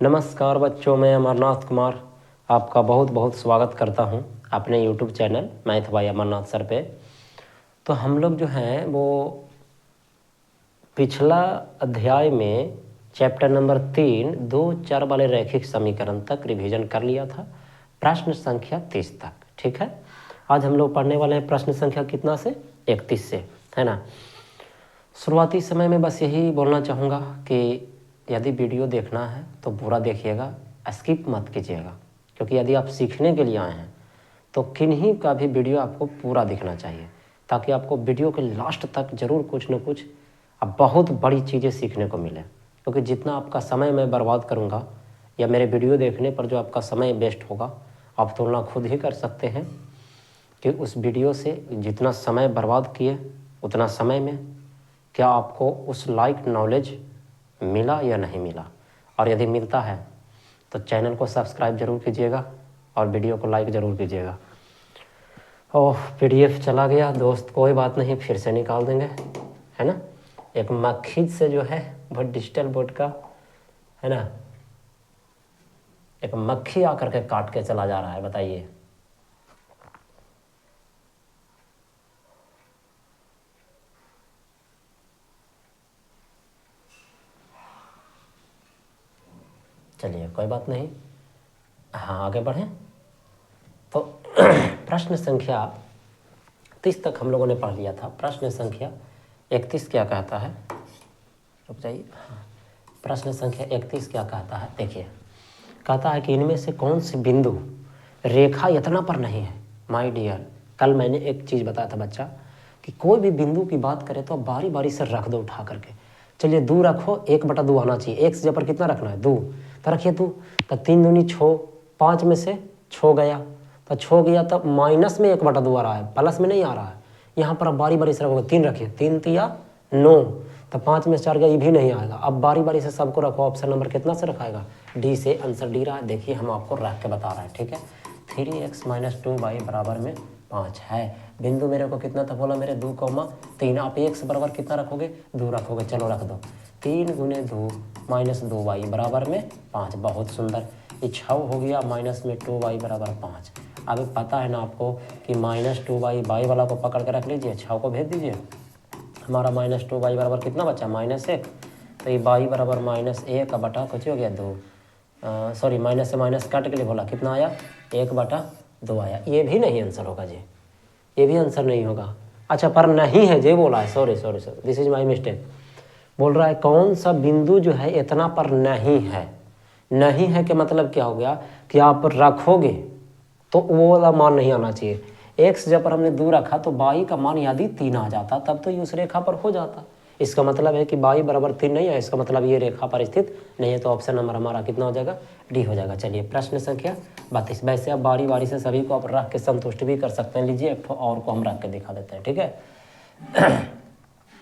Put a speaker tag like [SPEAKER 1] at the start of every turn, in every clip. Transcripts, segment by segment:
[SPEAKER 1] नमस्कार बच्चों, मैं अमरनाथ कुमार आपका बहुत बहुत स्वागत करता हूं अपने YouTube channel math by Amarnath sir पे। तो हम लोग जो हैं वो पिछला अध्याय में चैप्टर नंबर 3 दो चर वाले रैखिक समीकरण तक रिवीजन कर लिया था, प्रश्न संख्या 30 तक। ठीक है, आज हम लोग पढ़ने वाले हैं प्रश्न संख्या कितना से 31 से, है ना। शुरुआती समय में बस यही बोलना चाहूँगा कि यदि वीडियो देखना है तो पूरा देखिएगा, स्किप मत कीजिएगा, क्योंकि यदि आप सीखने के लिए आए हैं तो किन्हीं का भी वीडियो आपको पूरा दिखना चाहिए, ताकि आपको वीडियो के लास्ट तक ज़रूर कुछ न कुछ अब बहुत बड़ी चीज़ें सीखने को मिले। क्योंकि जितना आपका समय मैं बर्बाद करूँगा या मेरे वीडियो देखने पर जो आपका समय वेस्ट होगा, आप तुलना खुद ही कर सकते हैं कि उस वीडियो से जितना समय बर्बाद किए उतना समय में क्या आपको उस लाइक नॉलेज मिला या नहीं मिला। और यदि मिलता है तो चैनल को सब्सक्राइब जरूर कीजिएगा और वीडियो को लाइक ज़रूर कीजिएगा। ओह, PDF चला गया दोस्त, कोई बात नहीं, फिर से निकाल देंगे, है ना। एक मक्खी से जो है वो डिजिटल बोर्ड का, है ना, एक मक्खी आकर के काट के चला जा रहा है, बताइए। चलिए कोई बात नहीं, हाँ आगे बढ़ें। तो प्रश्न संख्या 30 तक हम लोगों ने पढ़ लिया था। प्रश्न संख्या 31 क्या कहता है, रुक जाइए। हाँ, प्रश्न संख्या 31 क्या कहता है, देखिए। कहता है कि इनमें से कौन सी बिंदु रेखा यतना पर नहीं है। माय डियर, कल मैंने एक चीज़ बताया था बच्चा कि कोई भी बिंदु की बात करें तो आप बारी बारी से रख दो उठा करके। चलिए 2 रखो, 1/2 आना चाहिए। एक से पर कितना रखना है, 2, तो रखिए 2। तो 3 दूनी 6, 5 में से 6 गया, तो 6 गया तब माइनस में 1/2 आ रहा है, प्लस में नहीं आ रहा है। यहाँ पर अब बारी बारी से रखोगे, 3 रखिए, 3 तिया 9, तो 5 में से 4 गया, ये भी नहीं आएगा। अब बारी बारी से सबको रखो। ऑप्शन नंबर कितना से रखाएगा, डी से। आंसर डी रहा है, देखिए हम आपको रख के बता रहे हैं, ठीक है। 3x - 2y बराबर में 5 है। बिंदु मेरे को कितना था बोला, मेरे 2,3। आप x बराबर कितना रखोगे, 2 रखोगे। चलो रख दो, 3 × 2 - 2y बराबर में 5। बहुत सुंदर, ये 6 हो गया, माइनस में 2y बराबर 5। अब पता है ना आपको कि -2y, y वाला को पकड़ के रख लीजिए, 6 को भेज दीजिए। हमारा -2y बराबर कितना बचा, -1। तो ये y बराबर -1 का बटा कुछ हो गया 2, सॉरी माइनस से माइनस काट के लिए बोला, कितना आया, 1/2 आया। ये भी नहीं आंसर होगा जी, ये भी आंसर नहीं होगा। अच्छा, पर नहीं है जे बोला है, sorry, this is my mistake. बोल रहा है कौन सा बिंदु जो है इतना पर नहीं है। नहीं है के मतलब क्या हो गया कि आप रखोगे तो वो वाला मान नहीं आना चाहिए। एक्स जब पर हमने 2 रखा तो बाई का मान यदि 3 आ जाता तब तो ये उस रेखा पर हो जाता। इसका मतलब है कि बाई बराबर 3 नहीं है, इसका मतलब ये रेखा पर स्थित नहीं है। तो ऑप्शन नंबर हमारा कितना हो जाएगा, डी हो जाएगा। चलिए प्रश्न संख्या 32। वैसे आप बारी बारी से सभी को आप रख के संतुष्ट भी कर सकते हैं। लीजिए एक और को हम रख के दिखा देते हैं, ठीक है।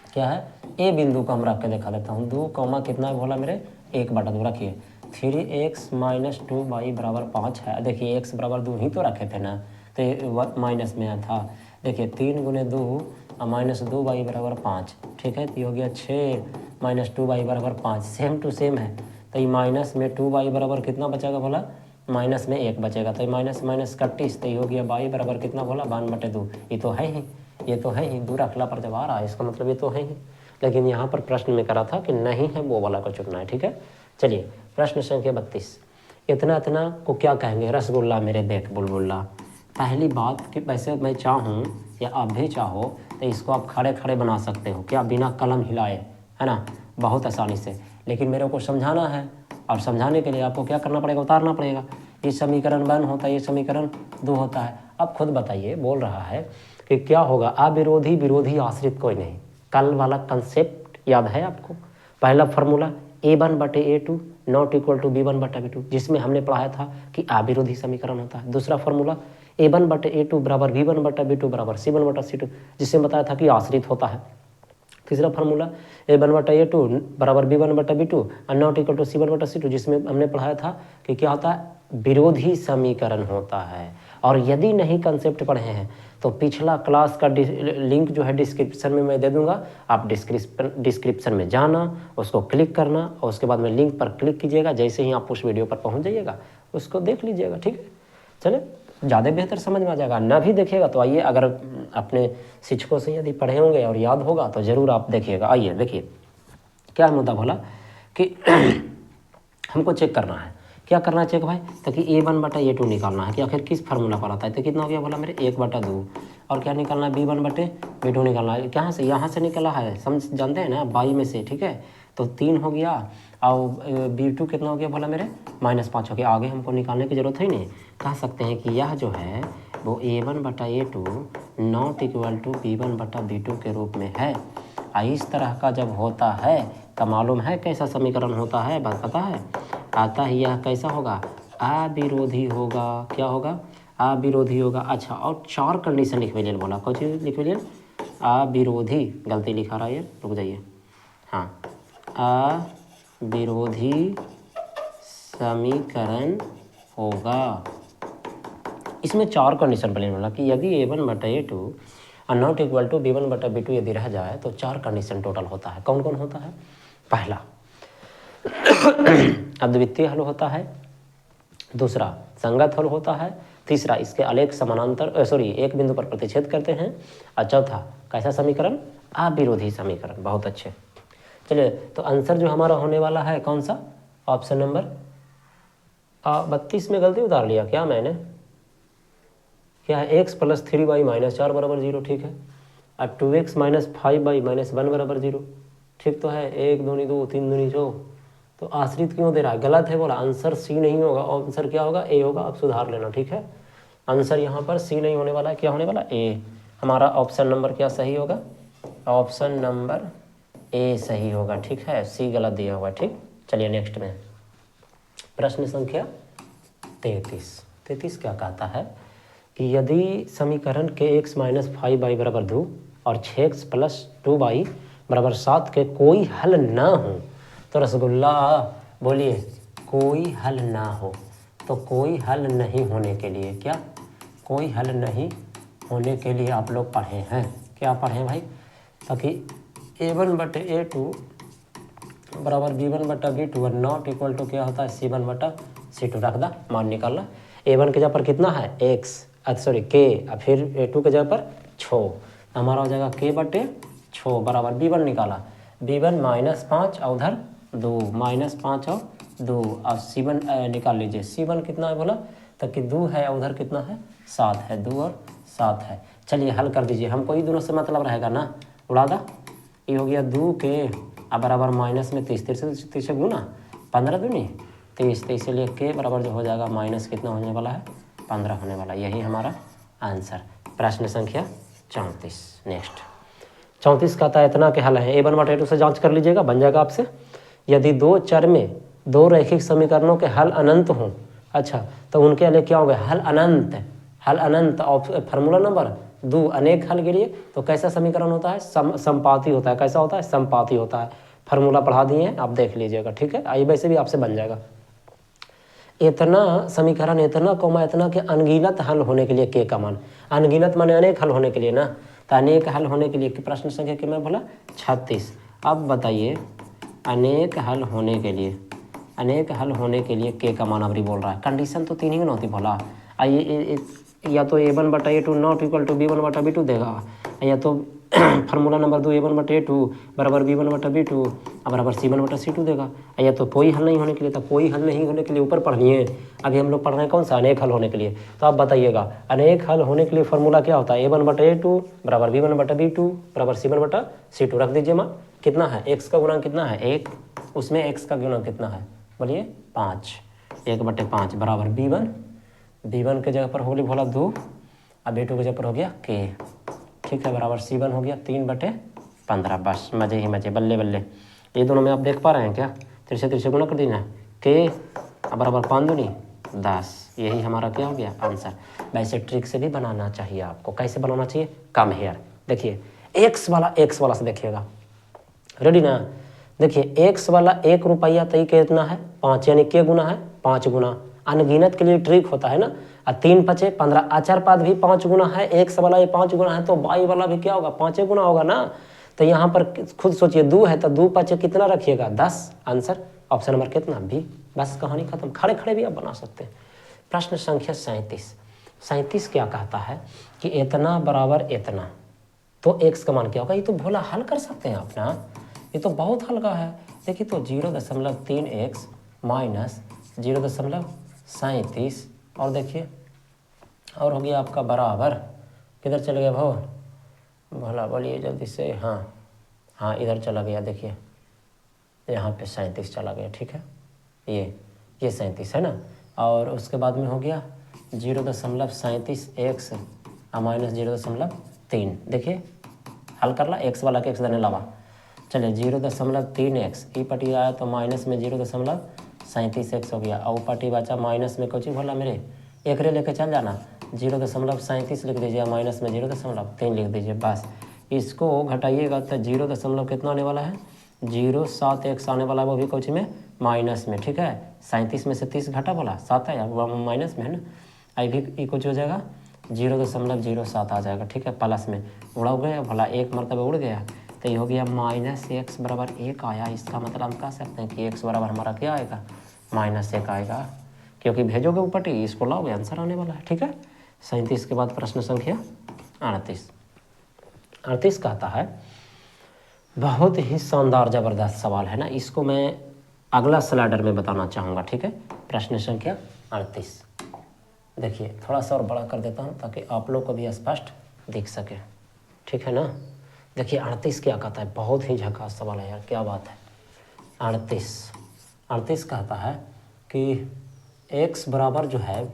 [SPEAKER 1] क्या है, ए बिंदु को हम रख के दिखा देता हूँ। 2 कौमा कितना है बोला मेरे, 1/2 रखिए। 3x - 2y बराबर 5 है। देखिए x बराबर 2 ही तो रखे थे ना, तो माइनस में था। देखिए 3 × 2 - 2y बराबर 5, ठीक है। तो ये हो गया 6 - 2y बराबर 5, सेम टू सेम है। तो ये माइनस में 2y बराबर कितना बचेगा बोला, माइनस में 1 बचेगा। तो माइनस माइनस 31, तो ये हो गया y बराबर कितना बोला, 1/2। ये तो है ही, ये तो है ही, 2 रखला पर जब आ रहा है इसका मतलब ये तो है ही। लेकिन यहाँ पर प्रश्न में करा था कि नहीं है, वो वाला को चुनना है, ठीक है। चलिए प्रश्न संख्या 32। इतना को क्या कहेंगे, रसगुल्ला मेरे देख बुलबुल्ला। पहली बात कि वैसे मैं चाहूँ या आप भी चाहो तो इसको आप खड़े खड़े बना सकते हो, क्या, बिना कलम हिलाए, है ना, बहुत आसानी से। लेकिन मेरे को समझाना है, और समझाने के लिए आपको क्या करना पड़ेगा, उतारना पड़ेगा। ये समीकरण 1 होता है, ये समीकरण 2 होता है। अब खुद बताइए, बोल रहा है कि क्या होगा, अविरोधी विरोधी आश्रित कोई नहीं। कल वाला कंसेप्ट याद है आपको, पहला फार्मूला A1/A2 ≠ B1/B2, जिसमें हमने पढ़ाया था कि अविरोधी समीकरण होता है। दूसरा फार्मूला A1/A2 बराबर B1/B2 बराबर C1/C2, जिसमें बताया था कि आश्रित होता है। तीसरा फार्मूला A1/A2 बराबर B1/B2 ≠ C1/C2, जिसमें हमने पढ़ाया था कि क्या होता है, विरोधी समीकरण होता है। और यदि नहीं कंसेप्ट पढ़े हैं तो पिछला क्लास का लिंक जो है डिस्क्रिप्शन में मैं दे दूंगा, आप डिस्क्रिप्शन में जाना, उसको क्लिक करना और उसके बाद में लिंक पर क्लिक कीजिएगा। जैसे ही आप उस वीडियो पर पहुंच जाइएगा उसको देख लीजिएगा, ठीक है। चले ज़्यादा बेहतर समझ में आ जाएगा। ना भी देखिएगा तो आइए, अगर अपने शिक्षकों से यदि पढ़े होंगे और याद होगा तो ज़रूर आप देखिएगा। आइए देखिए क्या मुद्दा बोला कि हमको चेक करना है, क्या करना है चेक भाई, ताकि A1/A2 निकालना है कि आखिर किस फार्मूला पर आता है। तो कितना हो गया बोला मेरे 1/2, और क्या निकालना है B1/B2 निकालना है। कहाँ से, यहाँ से निकला है, समझ जानते हैं ना, 22 में से, ठीक है। तो 3 हो गया और B2 कितना हो गया बोला मेरे -5 हो गया। आगे हमको निकालने की जरूरत है नहीं, कह सकते हैं कि यह जो है वो A1/A2 not equal to B1/B2 के रूप में है। इस तरह का जब होता है तो मालूम है कैसा समीकरण होता है, बात पता है, आता ही यह कैसा होगा, अविरोधी होगा। क्या होगा, अविरोधी होगा। अच्छा, और 4 कंडीशन लिख लिए बोला, कौन चीज़ लिख लिए, अविरोधी, गलती लिखा रहा है, रुक जाइए, हाँ, अविरोधी समीकरण होगा। इसमें 4 कंडीशन प्लेन बोला कि यदि A1/A2 और नॉट इक्वल टू B1/B2 यदि रह जाए तो 4 कंडीशन टोटल होता है। कौन कौन होता है, पहला अद्वितीय हल होता है, दूसरा संगत हल होता है, तीसरा इसके आलेख समानांतर एक बिंदु पर प्रतिच्छेद करते हैं, और चौथा कैसा समीकरण, अविरोधी समीकरण। बहुत अच्छे। चलिए तो आंसर जो हमारा होने वाला है कौन सा, ऑप्शन नंबर 32 में गलती उतार लिया क्या मैंने, क्या है, x + 3y - 4 = 0, ठीक है। अब 2x - 5y - 1 = 0, ठीक तो है। 1 दूनी 2, 3 दूनी 4, तो आश्रित क्यों दे रहा है, गलत है बोला। आंसर सी नहीं होगा, आंसर क्या होगा, ए होगा। आप सुधार लेना, ठीक है। आंसर यहाँ पर सी नहीं होने वाला है, क्या होने वाला, ए। हमारा ऑप्शन नंबर क्या सही होगा, ऑप्शन नंबर ए सही होगा, ठीक है। सी गलत दिया हुआ, ठीक। चलिए नेक्स्ट में प्रश्न संख्या 33 क्या कहता है कि यदि समीकरण के x - 5y = 2 और 6x + 2y = 7 के कोई हल ना हो तो रसगुल्ला, बोलिए, कोई हल ना हो। तो कोई हल नहीं होने के लिए, क्या, कोई हल नहीं होने के लिए आप लोग पढ़े हैं, क्या पढ़े भाई, ताकि A1/A2 = B1/B2 और नॉट इक्वल टू क्या होता है C1/C2 रख दा, मान निकालना। A1 के जगह पर कितना है K, और फिर A2 के जगह पर 6, हमारा हो जाएगा K/6 बराबर B1 निकाला, B1 -5 और उधर 2, -5 और 2, और C1 निकाल लीजिए। C1 कितना है बोला, ताकि 2 है और उधर कितना है 7 है, 2 और 7 है। चलिए हल कर दीजिए, हमको ही दोनों से मतलब रहेगा ना, उड़ा दा। ये हो गया 2 के अब बराबर माइनस में 30 गुना 15 दूनी 30, तो इसीलिए के बराबर जो हो जाएगा माइनस कितना होने वाला है 15 होने वाला। यही हमारा आंसर। प्रश्न संख्या 34। नेक्स्ट 34 का था इतना के हल है। A1/A2 से जांच कर लीजिएगा, बन जाएगा आपसे। यदि 2 चर में 2 रैखिक समीकरणों के हल अनंत हों, अच्छा तो उनके लिए क्या होगा, हल अनंत फार्मूला नंबर 2 अनेक हल के लिए तो कैसा समीकरण होता है, समपाती होता है। कैसा होता है, समपाती होता है। फार्मूला पढ़ा दिए हैं, आप देख लीजिएगा, ठीक है। आइए वैसे भी आपसे बन जाएगा। इतना समीकरण इतना के अनगिनत हल होने के लिए के का मान, अनगिनत माने अनेक हल होने के लिए ना, तो अनेक हल होने के लिए प्रश्न संख्या कितना बोला 36। अब बताइए अनेक हल होने के लिए के का मान अबरी बोल रहा है। कंडीशन तो 3 ही होती बोला। आइए या तो A1/A2 not equal to B1/B2 देगा, या तो फार्मूला नंबर 2 A1/A2 बराबर B1/B2 बराबर C1/C2 देगा, या तो कोई हल नहीं होने के लिए। तो कोई हल नहीं होने के लिए ऊपर पढ़िए, अभी हम लोग पढ़ रहे हैं कौन सा, अनेक हल होने के लिए। तो आप बताइएगा अनेक हल होने के लिए फार्मूला क्या होता है, A1/A2 बराबर B1/B2 बराबर C1/C2 रख दीजिए। मान कितना है, x का गुणांक कितना है 1, उसमें x का गुणांक कितना है बोलिए 5, 1/5 बराबर B1 के जगह पर होली भोला 2 और B2 के जगह पर हो गया k, ठीक है, बराबर C1 हो गया 3/15। बस मजे ही मजे, बल्ले बल्ले। ये दोनों में आप देख पा रहे हैं क्या, 3 से गुना कर देना, k बराबर 5 दूनी 10। यही हमारा क्या हो गया आंसर। वैसे ट्रिक से भी बनाना चाहिए आपको। कैसे बनाना चाहिए, कम हेयर। देखिए x वाला से देखिएगा, रेडी ना। देखिए x वाला 1 रुपया तो कितना है 5, यानी के गुना है 5 गुना। अनगिनत के लिए ट्रिक होता है ना, और 3 5 15, अचर पद भी 5 गुना है, x वाला ये 5 गुना है, तो y वाला भी क्या होगा 5 गुना होगा ना। तो यहाँ पर खुद सोचिए 2 है तो 2 5 कितना रखिएगा 10, आंसर ऑप्शन नंबर कितना बी। बस कहानी खत्म, खड़े खड़े भी आप बना सकते हैं। प्रश्न संख्या 37 क्या कहता है कि इतना बराबर इतना, तो x का मान क्या होगा। ये तो भोला हल कर सकते हैं आप ना, ये तो बहुत हल्का है। देखिए तो 0.3x माइनस 0.37 और देखिए और हो गया आपका बराबर, किधर चले गया भाव भोला, बोलिए जल्दी से। हाँ इधर चला गया, देखिए यहाँ पे 37 चला गया, ठीक है, ये 37 है ना। और उसके बाद में हो गया 0.37x माइनस 0.3, देखिए हल कर ला, एक्स वाला के एक्स देने लावा। चलिए 0.3x ई पटी आया तो माइनस में 0.37x हो गया, और पटी बचा माइनस में कुछ बोला मेरे एक रे लेके चल जाना, 0.37 लिख दीजिए, माइनस में 0.3 लिख दीजिए। बस इसको घटाइएगा तो 0. कितना आने वाला है 0.7x आने वाला है, वो भी कुछ में माइनस में, ठीक है। 37 में से 30 घटा बोला 7 है, वो माइनस में है ना, आई भी कुछ हो जाएगा 0.07 आ जाएगा, ठीक है, प्लस में उड़ा गया भला, एक मरतबा उड़ गया तो ये हो गया -x बराबर 1 आया। इसका मतलब हम कह सकते हैं कि x बराबर हमारा क्या आएगा -1 आएगा, क्योंकि भेजोगे ऊपर टी इसको लाओगे आंसर आने वाला है, ठीक है। 37 के बाद प्रश्न संख्या 38 कहता है, बहुत ही शानदार ज़बरदस्त सवाल है ना, इसको मैं अगला स्लाइडर में बताना चाहूँगा, ठीक है। प्रश्न संख्या 38 देखिए थोड़ा सा और बड़ा कर देता हूँ ताकि आप लोग को भी स्पष्ट दिख सके, ठीक है ना। देखिए 38 क्या कहता है, बहुत ही झकास सवाल है यार, क्या बात है। 38 कहता है कि x बराबर जो है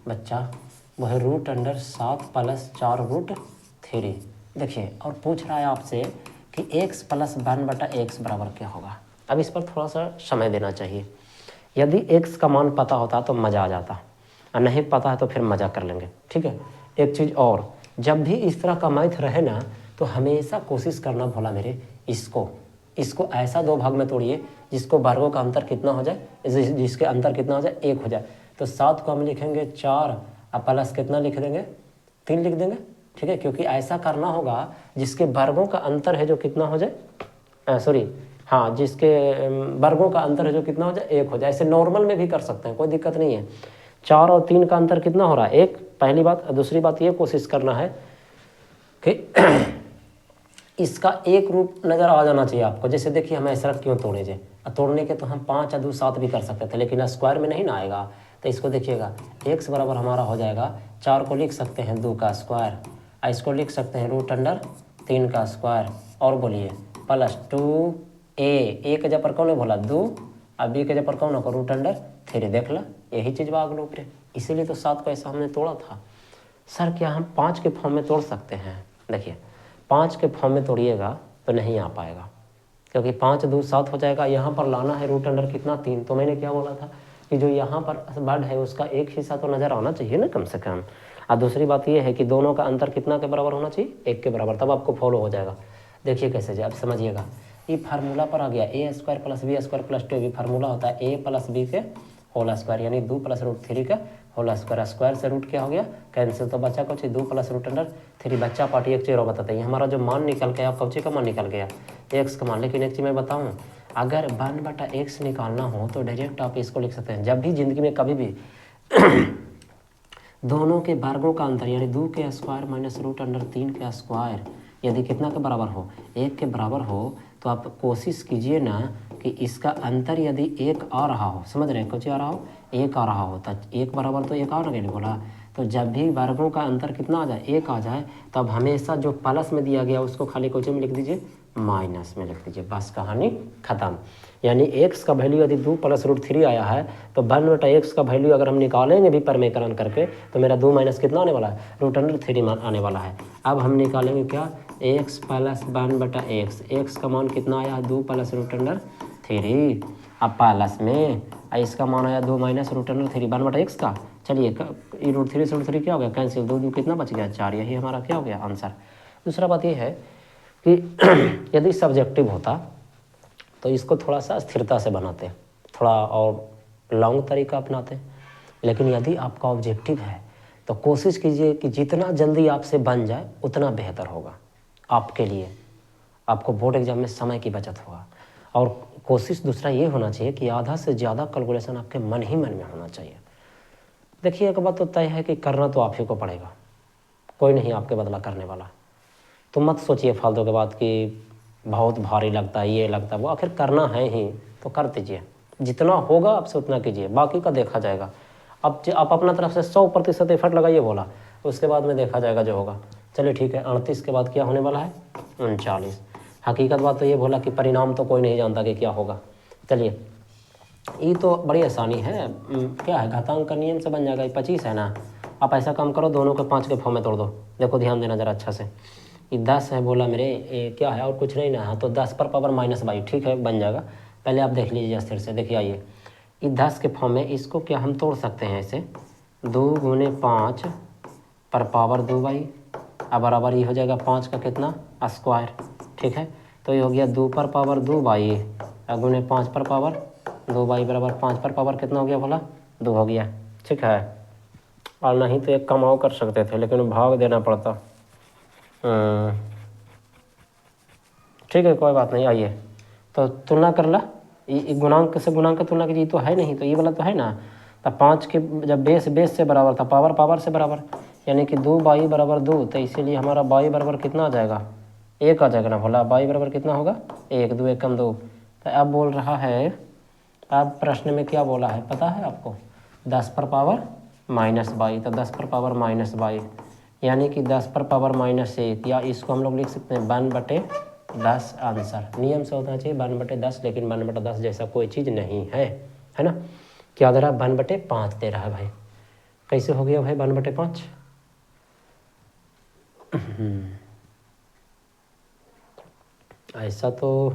[SPEAKER 1] बच्चा वह √7 + 4√3। देखिए और पूछ रहा है आपसे कि x + 1/x बराबर क्या होगा। अब इस पर थोड़ा सा समय देना चाहिए। यदि x का मान पता होता तो मज़ा आ जाता, और नहीं पता है तो फिर मज़ा कर लेंगे, ठीक है। एक चीज़ और, जब भी इस तरह का मैथ रहे ना तो हमेशा कोशिश करना भोला मेरे, इसको ऐसा 2 भाग में तोड़िए जिसको वर्गों का अंतर कितना हो जाए, जिसके अंतर कितना हो जाए 1 हो जाए। तो 7 को हम लिखेंगे 4 और प्लस कितना लिख देंगे 3 लिख देंगे, ठीक है, क्योंकि ऐसा करना होगा जिसके वर्गों का अंतर है जो कितना हो जाए, जिसके वर्गों का अंतर है जो कितना हो जाए 1 हो जाए। ऐसे नॉर्मल में भी कर सकते हैं, कोई दिक्कत नहीं है। 4 और 3 का अंतर कितना हो रहा है 1, पहली बात। दूसरी बात ये कोशिश करना है कि इसका एक रूप नज़र आ जाना चाहिए आपको। जैसे देखिए हम ऐसा क्यों तोड़े जे, तोड़ने के तो हम 5 या 2 7 भी कर सकते थे, लेकिन स्क्वायर में नहीं ना आएगा। तो इसको देखिएगा x बराबर हमारा हो जाएगा, 4 को लिख सकते हैं 2 का स्क्वायर, इसको लिख सकते हैं √3 का स्क्वायर, और बोलिए +2a, ए के जगह पर कौन है बोला 2, और b के जगह पर कौन होगा √3। देख ला यही चीज़ बाग लो फिर, इसीलिए तो 7 को ऐसा हमने तोड़ा था। सर क्या हम 5 के फॉर्म में तोड़ सकते हैं? देखिए 5 के फॉर्म में तोड़िएगा तो नहीं आ पाएगा, क्योंकि 5 2 7 हो जाएगा। यहाँ पर लाना है √3 कितना 3, तो मैंने क्या बोला था कि जो यहाँ पर वर्ड है उसका एक हिस्सा तो नज़र आना चाहिए ना कम से कम। और दूसरी बात ये है कि दोनों का अंतर कितना के बराबर होना चाहिए 1 के बराबर, तब आपको फॉलो हो जाएगा। देखिए कैसे जाए, अब समझिएगा। ये फार्मूला पर आ गया a² + b² + 2, भी फार्मूला होता है a + b के होल स्क्वायर, यानी 2 + √3 का होल स्क्वायर। स्क्वायर से रूट क्या हो गया कैंसिल, तो बचा कुछ 2 + √3। बच्चा पार्टी एक चीज़ और बताते हैं, हमारा जो मान निकल गया कौची का मान निकल गया x का मान। लेकिन एक चीज़ मैं बताऊँ, अगर 1/x निकालना हो तो डायरेक्ट आप इसको लिख सकते हैं। जब भी ज़िंदगी में कभी भी दोनों के वर्गों का अंतर यानी 2 के स्क्वायर माइनस √3 के स्क्वायर यदि कितना के बराबर हो 1 के बराबर हो, तो आप कोशिश कीजिए ना कि इसका अंतर यदि 1 आ रहा हो, समझ रहे हैं, कुछ आ रहा हो 1 आ रहा हो, तो 1 बराबर तो 1 आ रहा है बोला। तो जब भी वर्गों का अंतर कितना आ जाए 1 आ जाए, तब हमेशा जो प्लस में दिया गया उसको खाली कोचे में लिख दीजिए, माइनस में लिख दीजिए, बस कहानी खत्म। यानी x का वैल्यू यदि 2 + √3 आया है तो 1/x का वैल्यू अगर हम निकालेंगे भी परमेकरण करके तो मेरा 2 माइनस कितना आने वाला है √3 आने वाला है। अब हम निकालेंगे क्या x + 1/x, x का मान कितना आया 2 + √3, अब प्लस में इसका मान आया 2 माइनस √3 1/x का। चलिए √3 से √3 क्या हो गया कैंसिल, 2 कितना बच गया 4, यही हमारा क्या हो गया आंसर। दूसरा बात यह है कि यदि सब्जेक्टिव होता तो इसको थोड़ा सा स्थिरता से बनाते हैं, थोड़ा और लॉन्ग तरीका अपनाते हैं। लेकिन यदि आपका ऑब्जेक्टिव है तो कोशिश कीजिए कि जितना जल्दी आपसे बन जाए उतना बेहतर होगा आपके लिए, आपको बोर्ड एग्जाम में समय की बचत होगा। और कोशिश दूसरा ये होना चाहिए कि आधा से ज़्यादा कैलकुलेशन आपके मन ही मन में होना चाहिए। देखिए एक बात तो तय है कि करना तो आप ही को पड़ेगा, कोई नहीं आपके बदला करने वाला। तो मत सोचिए फालतू के बात कि बहुत भारी लगता है, ये लगता है वो, आखिर करना है ही तो कर दीजिए। जितना होगा आपसे उतना कीजिए, बाकी का देखा जाएगा। अब आप अपना तरफ से 100% एफर्ट लगाइए बोला, उसके बाद में देखा जाएगा जो होगा। चलिए ठीक है, 38 के बाद क्या होने वाला है? 39। हकीकत बात तो ये बोला कि परिणाम तो कोई नहीं जानता कि क्या होगा। चलिए ये तो बड़ी आसानी है, क्या है, घातांक का नियम से बन जाएगा। 25 है ना, आप ऐसा काम करो दोनों के 5 के फॉर्म में तोड़ दो। देखो ध्यान देना ज़रा अच्छा से। ये 10 है बोला मेरे, क्या है और कुछ नहीं ना, तो 10 पर पावर -22, ठीक है बन जाएगा। पहले आप देख लीजिए अस्थिर से, देखिए आइए ये 10 के फॉर्म में इसको क्या हम तोड़ सकते हैं ऐसे, 2 × 5 पर पावर 2/, अब बराबर ये हो जाएगा 5 का कितना स्क्वायर, ठीक है। तो ये हो गया 2 पर पावर 2/, गुने 5 पर पावर 2/, बराबर 5 पर पावर कितना हो गया भला, 2 हो गया, ठीक है। और नहीं तो एक काम और कर सकते थे, लेकिन भाग देना पड़ता। ठीक है कोई बात नहीं, आइए तो तुलना कर ला, ये गुणांक से गुणांक तुलना कीजिए, तो है नहीं, तो ये वाला तो है ना। तो 5 के जब बेस से बराबर था, पावर से बराबर, यानी कि 2/, बराबर 2, तो इसीलिए हमारा बाई बराबर कितना आ जाएगा, 1 आ जाएगा ना भला। बाई बराबर कितना होगा, 1, 2 1 2। तो अब बोल रहा है, अब प्रश्न में क्या बोला है पता है आपको, 10 पर पावर -22, तो 10 पर पावर -22 यानी कि 10 पर पावर -1, या इसको हम लोग लिख सकते हैं 1/10 आंसर। नियम से होना चाहिए 1/10, लेकिन 1/10 जैसा कोई चीज़ नहीं है ना। क्या दे रहा है, 1/5 दे रहा है भाई। कैसे हो गया भाई 1/5? ऐसा तो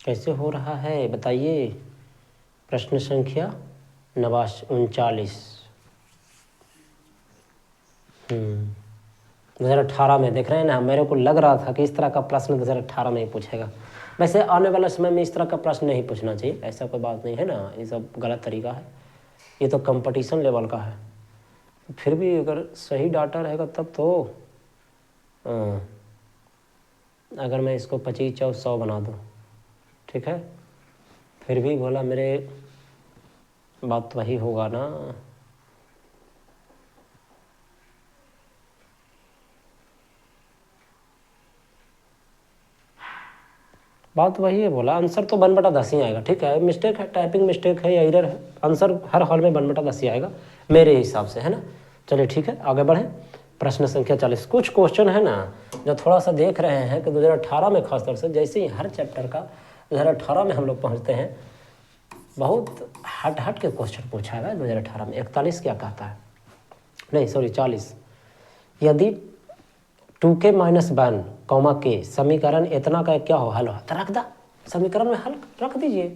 [SPEAKER 1] कैसे हो रहा है बताइए। प्रश्न संख्या 39। 2018 में देख रहे हैं ना, मेरे को लग रहा था कि इस तरह का प्रश्न 2018 में ही पूछेगा। वैसे आने वाले समय में इस तरह का प्रश्न नहीं पूछना चाहिए, ऐसा कोई बात नहीं है ना, ये सब गलत तरीका है, ये तो कंपटीशन लेवल का है। फिर भी अगर सही डाटा रहेगा तब तो अगर मैं इसको 25 × 100 बना दूँ, ठीक है, फिर भी बोला मेरे बात वही होगा ना। बात वही है, बोला आंसर तो 1/10 ही आएगा, ठीक है। मिस्टेक है, टाइपिंग मिस्टेक है या एरर है, आंसर हर हाल में 1/10 ही आएगा मेरे हिसाब से, है ना। चलिए ठीक है आगे बढ़ें। प्रश्न संख्या 40। कुछ क्वेश्चन है ना जो थोड़ा सा देख रहे हैं कि 2018 में खासतौर से, जैसे ही हर चैप्टर का 2018 में हम लोग पहुँचते हैं, बहुत हट के क्वेश्चन पूछा है 2018 में। 41 क्या कहता है, नहीं सॉरी 40, यदि 2k - 1 कॉमा के समीकरण इतना का क्या हो, हल हो, तो रख दा समीकरण में, हल रख दीजिए।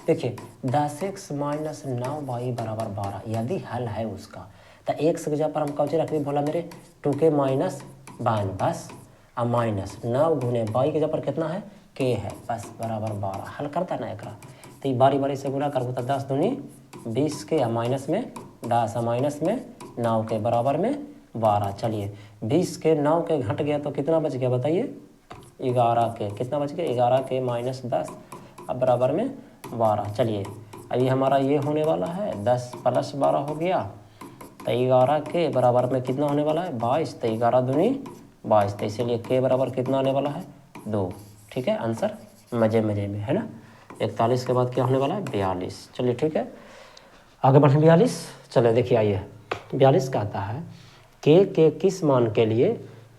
[SPEAKER 1] देखिए 10x - 9y बराबर 12 यदि हल है उसका, तो x की जगह पर हम कौन रख दी बोला मेरे, 2k - 1 बस, और माइनस 9 गुने y की जगह पर कितना है, k है, बस बराबर 12। हल करता है ना एक, तो ये बारी से गुना कर होता 10 दूनी 20 के, माइनस में 10, माइनस में 9 के, बराबर में 12। चलिए 20 के 9 के घट गया तो कितना बच गया बताइए, 11 के, कितना बच गया, 11 के -10, अब बराबर में 12। चलिए अभी हमारा ये होने वाला है 10 + 12 हो गया, तो 11 के बराबर में कितना होने वाला है, 22, तो 11 दूनी 22, तो इसीलिए के बराबर कितना आने वाला है, 2। ठीक है, आंसर मजे में है ना। 41 के बाद क्या होने वाला है, 42। चलिए ठीक है आगे बढ़ें। 42, चलिए देखिए आइए 42 कहता है के किस मान के लिए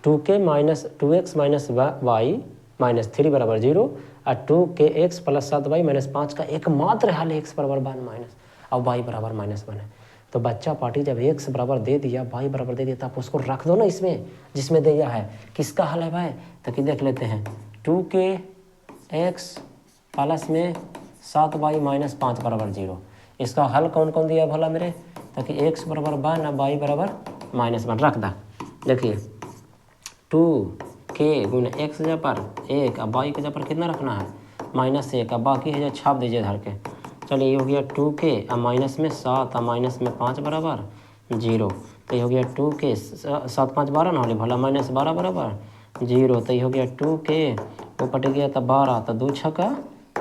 [SPEAKER 1] 2x - y - 3 बराबर 0 और 2kx + 7y - 5 का एकमात्र हल x बराबर 1 और y बराबर -1 है। तो बच्चा पार्टी जब x बराबर दे दिया, y बराबर दे दिया, तो आप उसको रख दो ना इसमें जिसमें दिया है। किसका हल है भाई, तो कि देख लेते हैं, 2kx प्लस में 7y - 5 बराबर 0। इसका हल कौन कौन दिया भला मेरे, ताकि x बराबर 1 और y बराबर -1 रख दा। देखिए 2k गुने x जगह पर 1 और y के जगह पर कितना रखना है, -1, और बाकी है जो छाप दीजिए धर के। चलिए ये हो गया 2k, अब माइनस में 7, अब माइनस में 5 बराबर 0। तो ये हो गया 2k, 7 5 12 ना होली भला, माइनस 12 बराबर 0। तो ये हो गया 2k, वो कट गया तो 12, तो 2 छक्का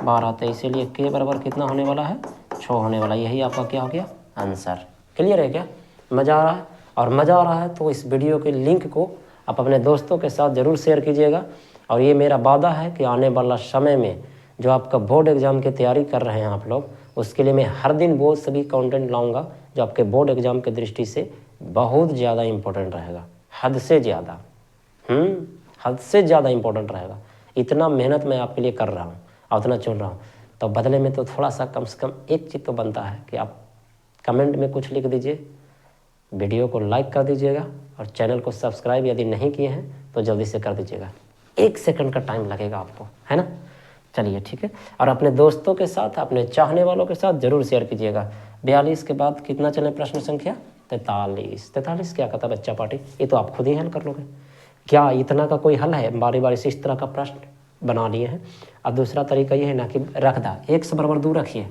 [SPEAKER 1] 12, तो इसीलिए k बराबर कितना होने वाला है, 6 होने वाला। यही आपका क्या हो गया आंसर। क्लियर है क्या? मज़ा आ रहा है? और मज़ा आ रहा है तो इस वीडियो के लिंक को आप अपने दोस्तों के साथ ज़रूर शेयर कीजिएगा। और ये मेरा वादा है कि आने वाला समय में जो आपका बोर्ड एग्ज़ाम की तैयारी कर रहे हैं आप लोग, उसके लिए मैं हर दिन वो सभी कंटेंट लाऊंगा जो आपके बोर्ड एग्ज़ाम की दृष्टि से बहुत ज़्यादा इम्पोर्टेंट रहेगा, हद से ज़्यादा, हद से ज़्यादा इम्पोर्टेंट रहेगा। इतना मेहनत मैं आपके लिए कर रहा हूँ और उतना चुन रहा हूँ, तो बदले में तो थोड़ा सा कम से कम एक चीज़ तो बनता है कि आप कमेंट में कुछ लिख दीजिए, वीडियो को लाइक कर दीजिएगा और चैनल को सब्सक्राइब यदि नहीं किए हैं तो जल्दी से कर दीजिएगा। 1 सेकंड का टाइम लगेगा आपको, है ना? चलिए ठीक है। और अपने दोस्तों के साथ, अपने चाहने वालों के साथ ज़रूर शेयर कीजिएगा। 42 के बाद कितना चले प्रश्न संख्या 43। 43 क्या कहता बच्चा पार्टी? ये तो आप खुद ही हल कर लोगे। क्या इतना का कोई हल है? बारी बारी से इस तरह का प्रश्न बना लिए हैं। अब दूसरा तरीका ये है ना कि रख दा, x बराबर 2 रखिए।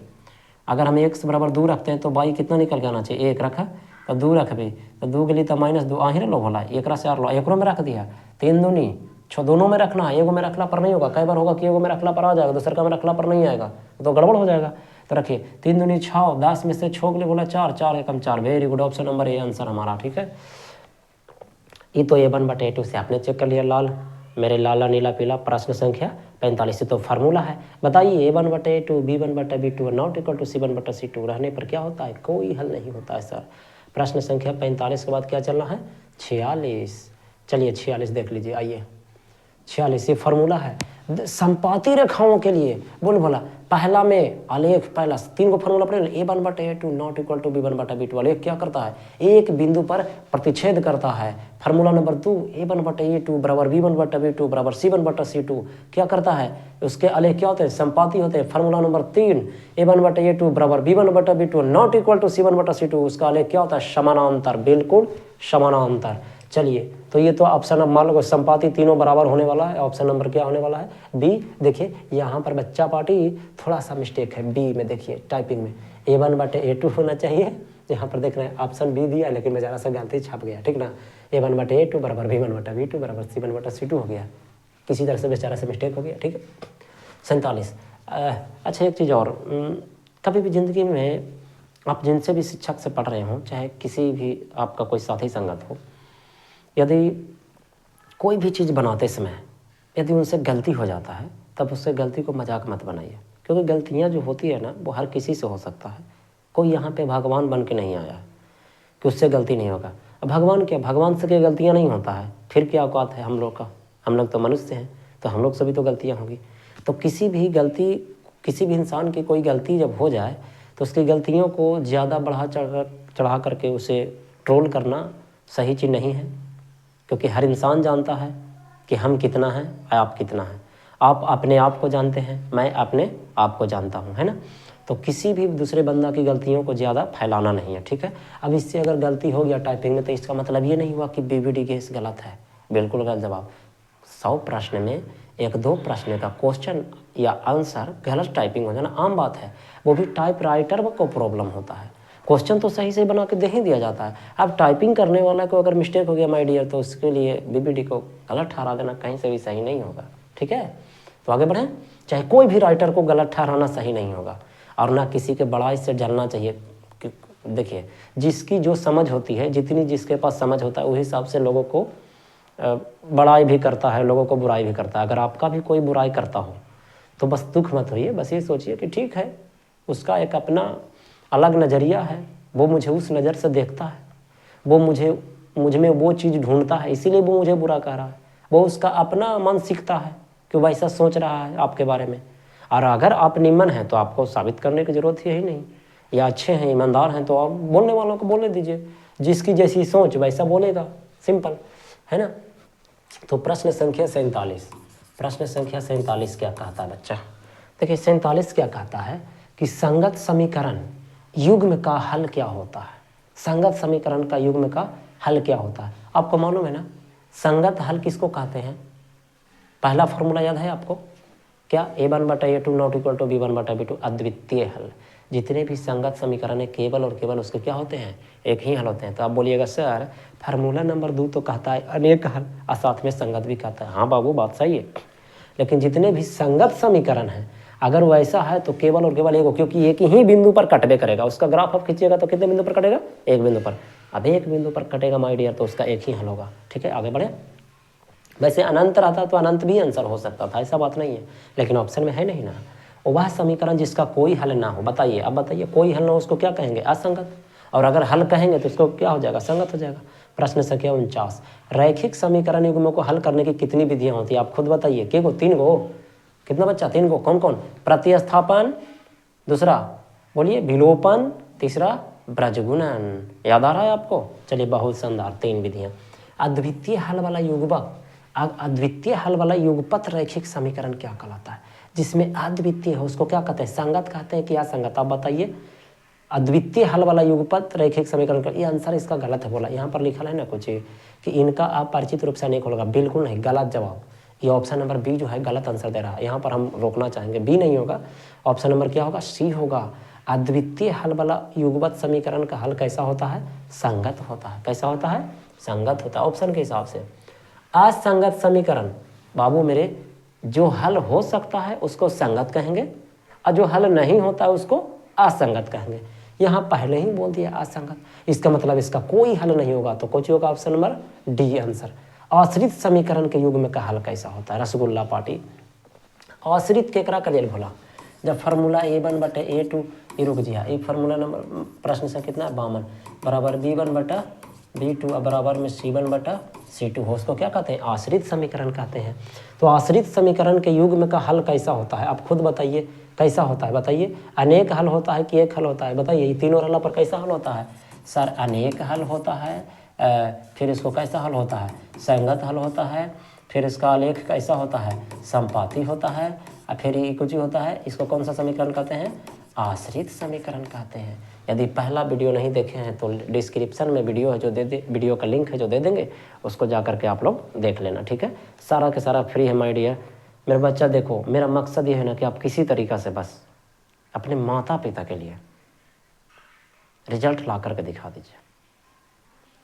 [SPEAKER 1] अगर हम x बराबर 2 रखते हैं तो y कितना निकल के आना चाहिए? 1 रखा तो 2 रख भी, तो 2 के लिए तो -2 आ ही लो भला, 1 से 4 लो, एकरो में रख दिया। 3 दूनी 6, दोनों में रखना है, एगो में रखला पर नहीं होगा। कई बार होगा कि एगो में रखला पर आ जाएगा, दूसरे का में रखला पर नहीं आएगा, तो गड़बड़ हो जाएगा। तो रखिए 3 दूनी 6, 10 में से 6 के लिए बोला 4, 4 एकम 4। Very good, option number A answer हमारा, ठीक है। ये तो A1/A2 से आपने चेक कर लिया। लाल मेरे लाला नीला पीला प्रश्न संख्या 45 तो फार्मूला है। बताइए A1/A2 B1/B2 not equal to C1/C2 रहने पर क्या होता है? कोई हल नहीं होता है सर। प्रश्न संख्या 45 के बाद क्या चलना है? 46। चलिए 46 देख लीजिए, आइए 46 ये फार्मूला है संपाती रेखाओं के लिए। बोला पहला में आलेख, पहला 3 को फार्मूला पढ़े, A1/A2 not equal to B1/B2। आलेख क्या करता है? एक बिंदु पर प्रतिच्छेद करता है। फार्मूला नंबर 2 A1/A2 बराबर B1/B2 बराबर C1/C2 क्या करता है? उसके आलेख क्या होते हैं? संपाती होते हैं। फार्मूला नंबर 3 A1/A2 बराबर B1/B2 not equal to C1/C2 उसका आलेख क्या होता है? समानांतर, बिल्कुल समानांतर। चलिए तो ये तो ऑप्शन, अब मान लो संपाती तीनों बराबर होने वाला है। ऑप्शन नंबर क्या होने वाला है? बी। देखिए यहाँ पर बच्चा पार्टी थोड़ा सा मिस्टेक है बी में। देखिए टाइपिंग में A1/A2 होना चाहिए, यहाँ पर देख रहे हैं ऑप्शन बी दिया, लेकिन मैं ज़रा सा गलती छप गया, ठीक ना। A1/A2 बराबर B1/B2 बराबर C1/C2 हो गया, किसी तरह से बेचारा से मिस्टेक हो गया, ठीक है। 47। अच्छा एक चीज़ और, कभी भी ज़िंदगी में आप जिनसे भी शिक्षक से पढ़ रहे हो, चाहे किसी भी आपका कोई साथी संगत हो, यदि कोई भी चीज़ बनाते समय यदि उनसे गलती हो जाता है, तब उससे गलती को मजाक मत बनाइए, क्योंकि गलतियां जो होती है ना वो हर किसी से हो सकता है। कोई यहाँ पे भगवान बन के नहीं आया कि उससे गलती नहीं होगा। अब भगवान क्या, भगवान से क्या गलतियाँ नहीं होता है? फिर क्या औकात है हम लोग का? हम लोग तो मनुष्य हैं, तो हम लोग से भी तो गलतियाँ होंगी। तो किसी भी गलती, किसी भी इंसान की कोई गलती जब हो जाए तो उसकी गलतियों को ज़्यादा चढ़ा करके उसे ट्रोल करना सही चीज़ नहीं है, क्योंकि हर इंसान जानता है कि हम कितना हैं, आप कितना हैं। आप अपने आप को जानते हैं, मैं अपने आप को जानता हूँ, है ना। तो किसी भी दूसरे बंदा की गलतियों को ज़्यादा फैलाना नहीं है, ठीक है। अब इससे अगर गलती हो गया टाइपिंग में, तो इसका मतलब ये नहीं हुआ कि BVD गेस गलत है, बिल्कुल गलत जवाब। 100 प्रश्न में 1-2 प्रश्न का क्वेश्चन या आंसर गलत टाइपिंग हो जाना आम बात है, वो भी टाइप राइटर को प्रॉब्लम होता है। क्वेश्चन तो सही से बना के दे ही दिया जाता है। अब टाइपिंग करने वाला को अगर मिस्टेक हो गया माय डियर, तो उसके लिए BVD को गलत ठहरा देना कहीं से भी सही नहीं होगा, ठीक है। तो आगे बढ़ें, चाहे कोई भी राइटर को गलत ठहराना सही नहीं होगा, और ना किसी के बड़ाई से जलना चाहिए। देखिए जिसकी जो समझ होती है, जितनी जिसके पास समझ होता है, उस हिसाब से लोगों को बड़ाई भी करता है, लोगों को बुराई भी करता है। अगर आपका भी कोई बुराई करता हो तो बस दुख मत होइए, बस ये सोचिए कि ठीक है, उसका एक अपना अलग नज़रिया है, वो मुझे उस नज़र से देखता है, वो मुझ में वो चीज़ ढूंढता है, इसीलिए वो मुझे बुरा कह रहा है। वो उसका अपना मन सीखता है कि वैसा सोच रहा है आपके बारे में। और अगर आप निम्न हैं तो आपको साबित करने की ज़रूरत है ही नहीं, या अच्छे हैं, ईमानदार हैं, तो आप बोलने वालों को बोलने दीजिए, जिसकी जैसी सोच वैसा बोलेगा, सिंपल है ना। तो प्रश्न संख्या 47, प्रश्न संख्या 47 क्या कहता है बच्चा? देखिए 47 क्या कहता है कि संगत समीकरण युग्म का हल क्या होता है? संगत समीकरण का युग्म का हल क्या होता है? आपको मालूम है ना संगत हल किसको कहते हैं? पहला फॉर्मूला याद है आपको क्या? A1/A2 not equal to B1/B2 अद्वितीय हल। जितने भी संगत समीकरण है केवल और केवल उसके क्या होते हैं, एक ही हल होते हैं। तो आप बोलिएगा सर फार्मूला नंबर 2 तो कहता है अनेक हल और साथ में संगत भी कहता है। हाँ बाबू बात सही है, लेकिन जितने भी संगत समीकरण हैं अगर वो ऐसा है तो केवल और केवल एक हो, क्योंकि एक ही बिंदु पर कटबे करेगा। उसका ग्राफ आप खींचिएगा तो कितने बिंदु पर कटेगा, एक बिंदु पर। अब एक बिंदु पर कटेगा माय डियर तो उसका एक ही हल होगा। ठीक है, आगे बढ़े। वैसे अनंत रहता तो अनंत भी आंसर हो सकता था, ऐसा बात नहीं है, लेकिन ऑप्शन में है नहीं ना। वह समीकरण जिसका कोई हल ना हो, बताइए अब बताइए, कोई हल ना हो उसको क्या कहेंगे, असंगत। और अगर हल कहेंगे तो उसको क्या हो जाएगा, संगत हो जाएगा। प्रश्न संख्या 49, रैखिक समीकरण युग्मों को हल करने की कितनी विधियां होती है, आप खुद बताइए। के गो, 3 गो, कितना बच्चा, 3 गो। कौन कौन, प्रतिस्थापन, दूसरा बोलिए विलोपन, तीसरा ब्रजगुणन। याद आ रहा है आपको, चलिए बहुत शानदार, 3 विधियां। अद्वितीय हल वाला युग्मक, अद्वितीय हल वाला युगपथ रैखिक समीकरण क्या कहलाता है, जिसमें अद्वितीय हो उसको क्या कहते हैं, संगत कहते हैं कि असंगत, आप बताइए। अद्वितीय हल वाला युगपथ रैखिक समीकरण का, ये आंसर इसका गलत है बोला, यहाँ पर लिखा है ना कुछ कि इनका अपरिचित रूप से अनेक होगा, बिल्कुल नहीं, गलत जवाब। ये ऑप्शन नंबर बी जो है गलत आंसर दे रहा है, यहाँ पर हम रोकना चाहेंगे, बी नहीं होगा, ऑप्शन नंबर क्या होगा, सी होगा। अद्वितीय हल वाला युगपथ समीकरण का हल कैसा होता है, संगत होता है। कैसा होता है, संगत होता है, ऑप्शन के हिसाब से। असंगत समीकरण बाबू मेरे, जो हल हो सकता है उसको संगत कहेंगे और जो हल नहीं होता है उसको असंगत कहेंगे। यहाँ पहले ही बोल दिया असंगत, इसका मतलब इसका कोई हल नहीं होगा, तो कुछ होगा ऑप्शन नंबर डी आंसर। आश्रित समीकरण के युग्म का हल कैसा होता है, रसगुल्ला पार्टी। आश्रित केकरा का जेल भोला, जब फार्मूला A1 बटे A2, ये रुक जिया, ये फार्मूला नंबर प्रश्न से कितना है 52 बराबर B1 बटा B2 बराबर में C1 बटा C2 हो, उसको क्या कहते हैं, आश्रित समीकरण कहते हैं। तो आश्रित समीकरण के युग्म का हल कैसा होता है, आप खुद बताइए कैसा होता है, बताइए। अनेक हल होता है कि एक हल होता है, बताइए। ये तीनों हल पर कैसा हल होता है सर, अनेक हल होता है, फिर इसको कैसा हल होता है, संगत हल होता है, फिर इसका आलेख कैसा होता है, संपाती होता है, और फिर ये कुछ होता है, इसको कौन सा समीकरण कहते हैं, आश्रित समीकरण कहते हैं। यदि पहला वीडियो नहीं देखे हैं तो डिस्क्रिप्शन में वीडियो है जो वीडियो का लिंक है जो दे देंगे, उसको जा करके आप लोग देख लेना। ठीक है, सारा के सारा फ्री है माय डियर। मेरे बच्चा देखो, मेरा मकसद ये है ना कि आप किसी तरीक़ा से बस अपने माता पिता के लिए रिजल्ट ला करके दिखा दीजिए,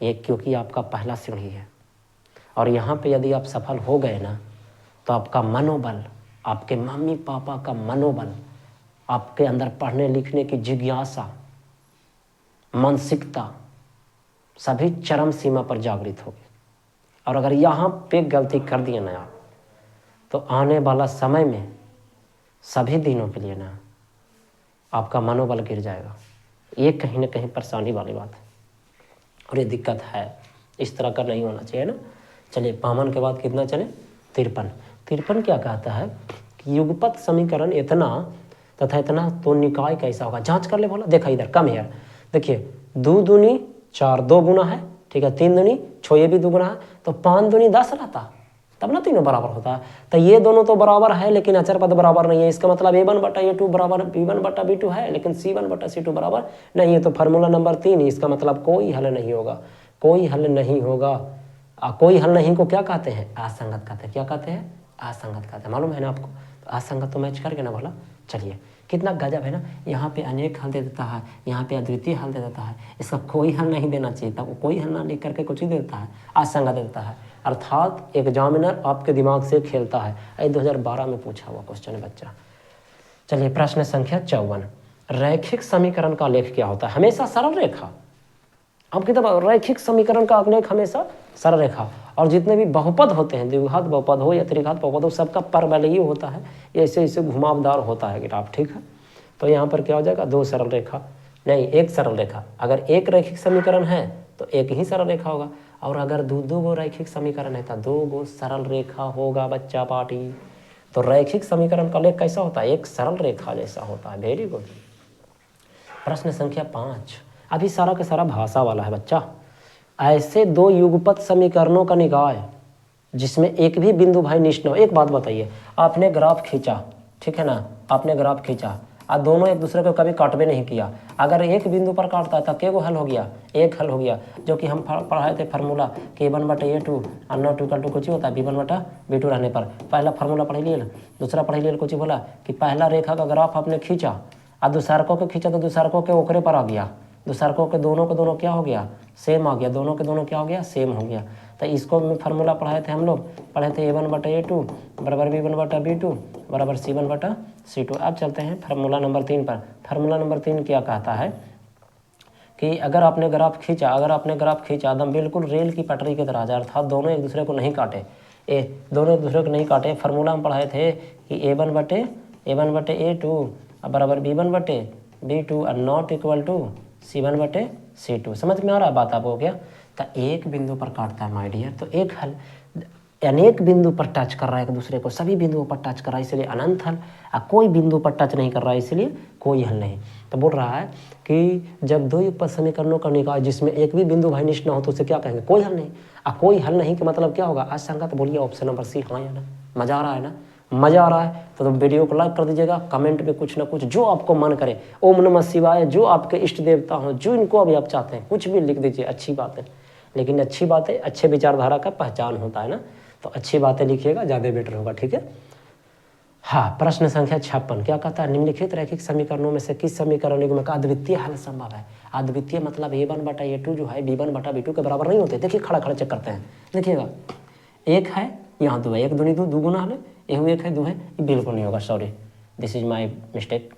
[SPEAKER 1] ये क्योंकि आपका पहला सीढ़ी है। और यहाँ पे यदि आप सफल हो गए ना तो आपका मनोबल, आपके मम्मी पापा का मनोबल, आपके अंदर पढ़ने लिखने की जिज्ञासा, मानसिकता सभी चरम सीमा पर जागृत होगी। और अगर यहाँ पे गलती कर दिए ना आप, तो आने वाला समय में सभी दिनों के लिए ना आपका मनोबल गिर जाएगा। ये कहीं ना कहीं परेशानी वाली बात है और ये दिक्कत है, इस तरह का नहीं होना चाहिए ना। चलिए 52 के बाद कितना चले, 53 क्या कहता है कि युगपथ समीकरण इतना तथा इतना तो निकाय कैसा होगा, जांच कर ले बोला। देखा इधर कम है, देखिए 2 दूनी 4, 2 गुना है, ठीक है, 3 दूनी 6, ये भी 2 गुना है, तो 5 दूनी 10 रहता, तब ना तीनों बराबर होता है। तो ये दोनों तो बराबर है लेकिन अचर पद बराबर नहीं है, इसका मतलब A1 बटा A2 बराबर B1 बटा B2 है, लेकिन C1 बटा C2 बराबर नहीं है। तो फार्मूला नंबर 3, इसका मतलब कोई हल नहीं होगा, कोई हल नहीं होगा। कोई हल नहीं को क्या कहते हैं, असंगत कहते हैं। क्या कहते हैं, असंगत कहते हैं, मालूम है ना आपको। तो असंगत तो मैच करके ना बोला। चलिए कितना गजब है ना, यहाँ पे अनेक हल दे देता है, यहाँ पे अद्वितीय हल दे देता है, इसका कोई हल नहीं देना चाहिए, तब कोई हल ना लिख करके कुछ ही दे देता है, असंगत देता है। अर्थात एग्जामिनर आपके दिमाग से खेलता है। ये 2012 में पूछा हुआ क्वेश्चन है बच्चा। चलिए प्रश्न संख्या 54, रैखिक समीकरण का लेख क्या होता है, हमेशा सरल रेखा। अब किताब रैखिक समीकरण का लेख हमेशा सरल रेखा, और जितने भी बहुपद होते हैं, द्विघात बहुपद हो या त्रिघात बहुपद हो, सबका परवलयी होता है, ऐसे ऐसे घुमावदार होता है किताब। ठीक है, तो यहाँ पर क्या हो जाएगा, 2 सरल रेखा, नहीं 1 सरल रेखा। अगर 1 रैखिक समीकरण है तो 1 ही सरल रेखा होगा, और अगर 2 गो रैखिक समीकरण है तो 2 गो सरल रेखा होगा बच्चा पार्टी। तो रैखिक समीकरण का लेख कैसा होता है, एक सरल रेखा जैसा होता है। Very good. प्रश्न संख्या 5, अभी सारा का सारा भाषा वाला है बच्चा। ऐसे 2 युगपथ समीकरणों का निकाय जिसमें एक भी बिंदु भाई निश्चित हो। एक बात बताइए, आपने ग्राफ खींचा, ठीक है ना, आपने ग्राफ खींचा और दोनों एक दूसरे को कभी काटबे नहीं किया, अगर एक बिंदु पर काटता है तो के गो हल हो गया, एक हल हो गया, जो कि हम पढ़ाए थे फार्मूला कि A1 बटा A2 और नॉट इक्वल टू कुछ ही होता है B1 बटा B2 रहने पर। पहला फार्मूला पढ़ लिए, दूसरा पढ़ लिए कुछ ही बोला कि पहला रेखा का ग्राफ आपने खींचा अब दूसरकों के खींचा तो दूसरकों के ओकरे पर आ गया, दूसरकों के दोनों क्या हो गया, सेम आ गया, दोनों के दोनों क्या हो गया, सेम हो गया। तो इसको में फार्मूला पढ़ाए थे हम लोग, पढ़े थे A1/A2 बराबर B1/B2 बराबर C1/C2। अब चलते हैं फार्मूला नंबर 3 पर। फार्मूला नंबर 3 क्या कहता है कि अगर आपने ग्राफ खींचा एकदम बिल्कुल रेल की पटरी की तरह, अर्थात दोनों एक दूसरे को नहीं काटे, दोनों एक दूसरे को नहीं काटे। फार्मूला हम पढ़ाए थे कि A1/A2 बराबर B1/B2 और नॉट इक्वल टू C1/C2। समझ में आ रहा है बात आपको क्या? तो एक बिंदु पर काटता है माय डियर, तो एक हल अनेक बिंदु पर टच कर रहा है एक दूसरे को, सभी बिंदुओं पर टच कर रहा है इसलिए अनंत हल, और कोई बिंदु पर टच नहीं कर रहा है इसलिए कोई हल नहीं। तो बोल रहा है कि जब दो युगपत समीकरणों का निकाय जिसमें एक भी बिंदु भाई निश्चित न हो तो उसे क्या कहेंगे, कोई हल नहीं। और कोई हल नहीं का मतलब क्या होगा, असंगत। तो बोलिए ऑप्शन नंबर सी, हाँ या ना? मजा आ रहा है ना? मजा आ रहा है तो वीडियो को लाइक कर दीजिएगा, कमेंट में कुछ ना कुछ जो आपको मन करे, ओम नमः शिवाय, जो आपके इष्ट देवता हो, जो इनको अभी आप चाहते हैं कुछ भी लिख दीजिए, अच्छी बात है। लेकिन अच्छी बातें अच्छे विचारधारा का पहचान होता है ना, तो अच्छी बातें लिखिएगा, ज़्यादा बेटर होगा, ठीक है। हाँ, प्रश्न संख्या 56 क्या कहता है, निम्नलिखित रैखिक समीकरणों में से किस समीकरण युग्म का अद्वितीय हल संभव है। अद्वितीय मतलब A1/A2 जो है B1/B2 के बराबर नहीं होते। देखिए खड़ा खड़ा चेक करते हैं, देखिएगा एक है यहाँ दो है, एक दूनी दो, दो गुना है, ये एक है दो है, ये बिल्कुल नहीं होगा, sorry this is my mistake,